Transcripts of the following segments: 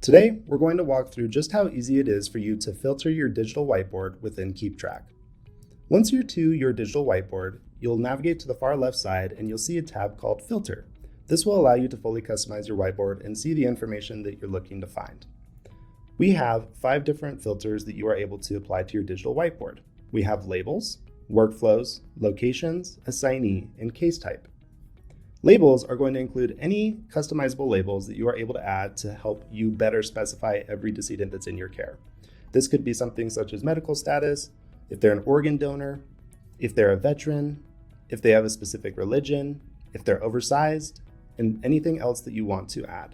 Today, we're going to walk through just how easy it is for you to filter your digital whiteboard within KeepTrack. Once you're to your digital whiteboard, you'll navigate to the far left side and you'll see a tab called Filter. This will allow you to fully customize your whiteboard and see the information that you're looking to find. We have 5 different filters that you are able to apply to your digital whiteboard. We have labels, workflows, locations, assignee, and case type. Labels are going to include any customizable labels that you are able to add to help you better specify every decedent that's in your care. This could be something such as medical status, if they're an organ donor, if they're a veteran, if they have a specific religion, if they're oversized, and anything else that you want to add.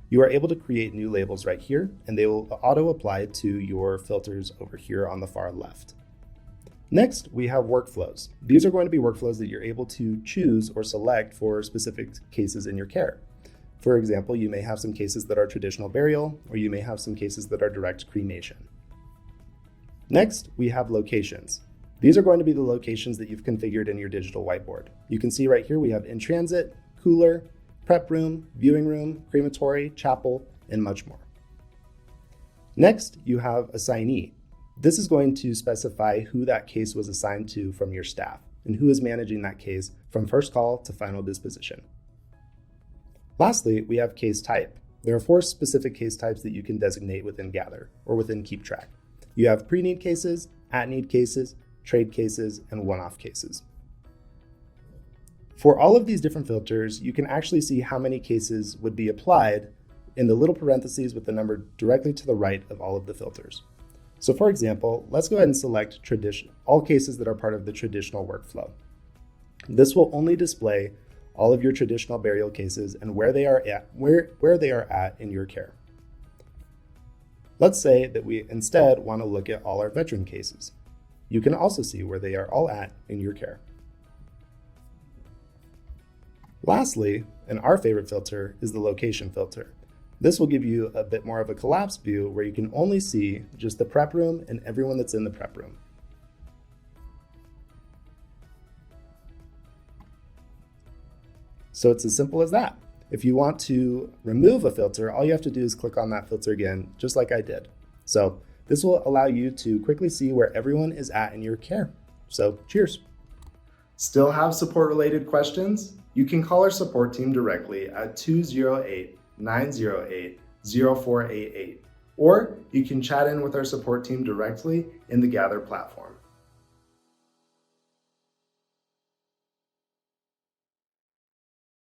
You are able to create new labels right here, and they will auto-apply to your filters over here on the far left. Next, we have workflows. These are going to be workflows that you're able to choose or select for specific cases in your care. For example, you may have some cases that are traditional burial, or you may have some cases that are direct cremation. Next, we have locations. These are going to be the locations that you've configured in your digital whiteboard. You can see right here we have in transit, cooler, prep room, viewing room, crematory, chapel, and much more. Next, you have assignee. This is going to specify who that case was assigned to from your staff and who is managing that case from first call to final disposition. Lastly, we have case type. There are 4 specific case types that you can designate within Gather or within KeepTrack. You have pre-need cases, at-need cases, trade cases, and one-off cases. For all of these different filters, you can actually see how many cases would be applied in the little parentheses with the number directly to the right of all of the filters. So for example, let's go ahead and select all cases that are part of the traditional workflow. This will only display all of your traditional burial cases and where they are at in your care. Let's say that we instead want to look at all our veteran cases. You can also see where they are all at in your care. Lastly, and our favorite filter is the location filter. This will give you a bit more of a collapsed view where you can only see just the prep room and everyone that's in the prep room. So it's as simple as that. If you want to remove a filter, all you have to do is click on that filter again, just like I did. So this will allow you to quickly see where everyone is at in your care. So cheers. Still have support-related questions? You can call our support team directly at 208-908-0488, or you can chat in with our support team directly in the Gather platform.